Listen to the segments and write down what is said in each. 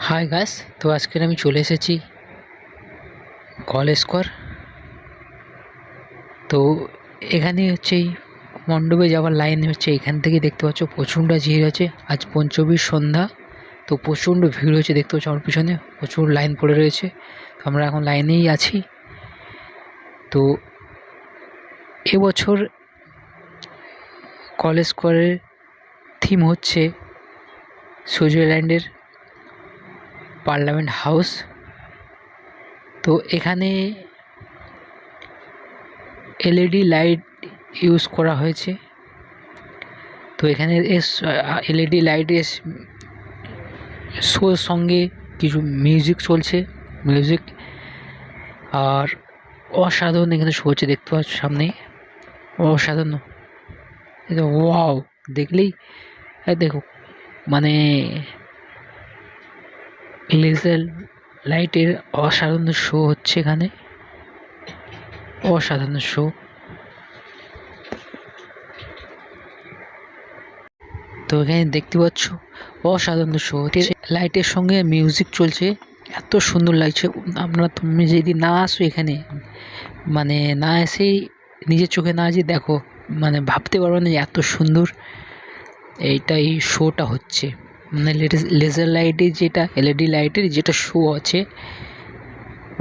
Hi guys, তো আজকের আমি চলে এসেছি কল স্কোয়ার। তো এখানে হচ্ছে এই মণ্ডপে যাওয়ার লাইন হচ্ছে এখান থেকে দেখতে পাচ্ছ প্রচণ্ড ভিড় হচ্ছে। আজ পঞ্চমীর সন্ধ্যা, তো প্রচণ্ড ভিড় হচ্ছে দেখতে পাচ্ছ। আমার পিছনে প্রচুর লাইন পড়ে রয়েছে, তো আমরা এখন লাইনেই আছি। তো এবছর কল স্কোয়ারের থিম হচ্ছে সুইজারল্যান্ডের পার্লামেন্ট হাউস। তো এখানে এলইডি লাইট ইউজ করা হয়েছে। তো এখানে এলইডি লাইটের শোর সঙ্গে কিছু মিউজিক চলছে, মিউজিক আর অসাধারণ এখানে শো হচ্ছে দেখতে পাচ্ছ সামনে। অসাধারণ, এটা ওয়াও, দেখলেই দেখো মানে লেজার লাইটের অসাধারণ শো হচ্ছে এখানে, অসাধারণ শো। তো এখানে দেখতে পাচ্ছ অসাধারণ শো হচ্ছে, লাইটের সঙ্গে মিউজিক চলছে, এত সুন্দর লাগছে। তুমি যদি না আসো এখানে, মানে না এসেই নিজের চোখে না যে দেখো, মানে ভাবতে পারবে না যে এত সুন্দর এই শোটা হচ্ছে। মানে লেজার লাইটের যেটা এলইডি লাইটের যেটা শো আছে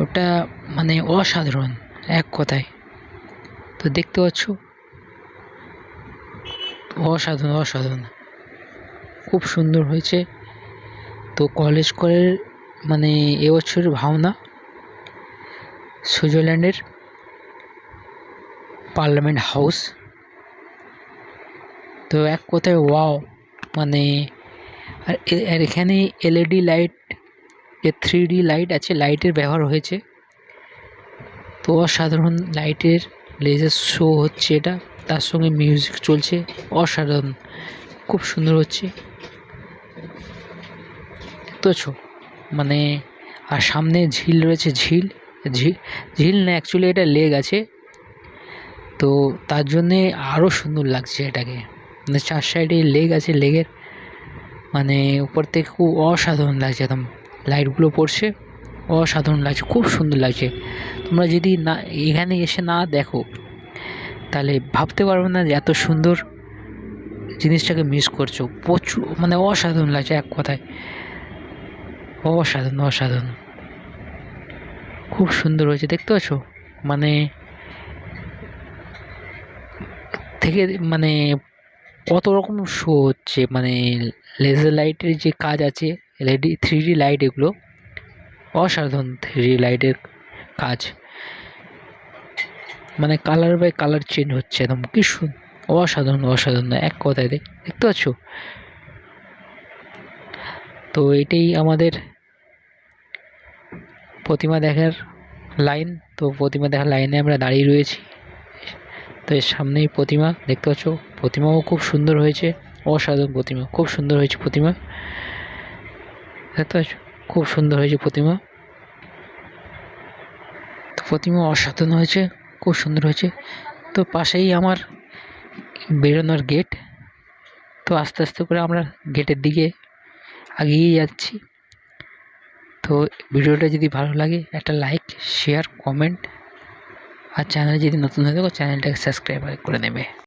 ওটা মানে অসাধারণ এক কথায়। তো দেখতে পাচ্ছ অসাধারণ অসাধারণ, খুব সুন্দর হয়েছে। তো কলেজ কলের মানে এবছরের ভাবনা সুইজারল্যান্ডের পার্লামেন্ট হাউস। তো এক কথায় ওয়াও, মানে আর এখানে এলইডি লাইট, যে 3D লাইট আছে, লাইটের ব্যবহার হয়েছে। তো অসাধারণ লাইটের লেজার শো হচ্ছে এটা, তার সঙ্গে মিউজিক চলছে, অসাধারণ, খুব সুন্দর হচ্ছে দেখতে পাচ্ছ। মানে আর সামনে ঝিল রয়েছে, ঝিল না অ্যাকচুয়ালি এটা লেক আছে, তো তার জন্যে আরও সুন্দর লাগছে এটাকে। মানে 4 সাইডে লেক আছে, লেকের মানে উপর থেকে খুব অসাধারণ লাগছে, একদম লাইটগুলো পড়ছে, অসাধারণ লাগছে, খুব সুন্দর লাগছে। তোমরা যদি না এখানে এসে না দেখো তাহলে ভাবতে পারবে না যে এত সুন্দর জিনিসটাকে মিস করছো। প্রচুর মানে অসাধারণ লাগছে এক কথায়, অসাধারণ অসাধারণ, খুব সুন্দর হয়েছে দেখতে পাচ্ছ। মানে থেকে মানে কত রকম শো হচ্ছে, মানে লেজার লাইটের যে কাজ আছে, এলইডি 3D লাইট, এগুলো অসাধারণ 3D লাইটের কাজ। মানে কালার বাই কালার চেঞ্জ হচ্ছে, একদম কি অসাধারণ অসাধারণ এক কথায় দেখতে পাচ্ছ। তো এটাই আমাদের প্রতিমা দেখার লাইন। তো প্রতিমা দেখার লাইনে আমরা দাঁড়িয়ে রয়েছি। তো এর সামনেই প্রতিমা দেখতে পাচ্ছ, প্রতিমাও খুব সুন্দর হয়েছে, অসাধারণ প্রতিমা, খুব সুন্দর হয়েছে প্রতিমা দেখতে পাচ্ছ, খুব সুন্দর হয়েছে প্রতিমা। তো প্রতিমা অসাধারণ হয়েছে, খুব সুন্দর হয়েছে। তো পাশেই আমার বেরোনোর গেট। তো আস্তে আস্তে করে আমরা গেটের দিকে এগিয়ে যাচ্ছি। তো ভিডিওটা যদি ভালো লাগে একটা লাইক, শেয়ার, কমেন্ট, আর চ্যানেলে যদি নতুন হয়ে থাকো চ্যানেলটাকে সাবস্ক্রাইব করে নেবে।